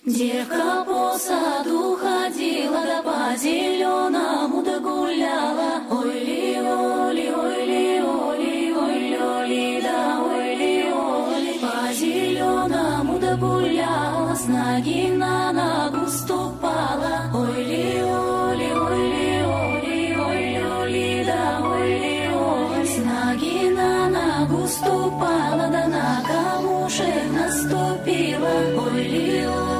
Девка по саду ходила, да по зеленому да гуляла. Ой-ли, оли, ой-ли, оли, ой-ли, оли, да ой-ли, оли. По зеленому да гуляла, с ноги на ногу ступала. Ой-ли, оли, ой-ли, оли, ой-ли, оли, да ой-ли, оли. С ноги на ногу ступала, да на камушек наступила. Ой-ли, оли.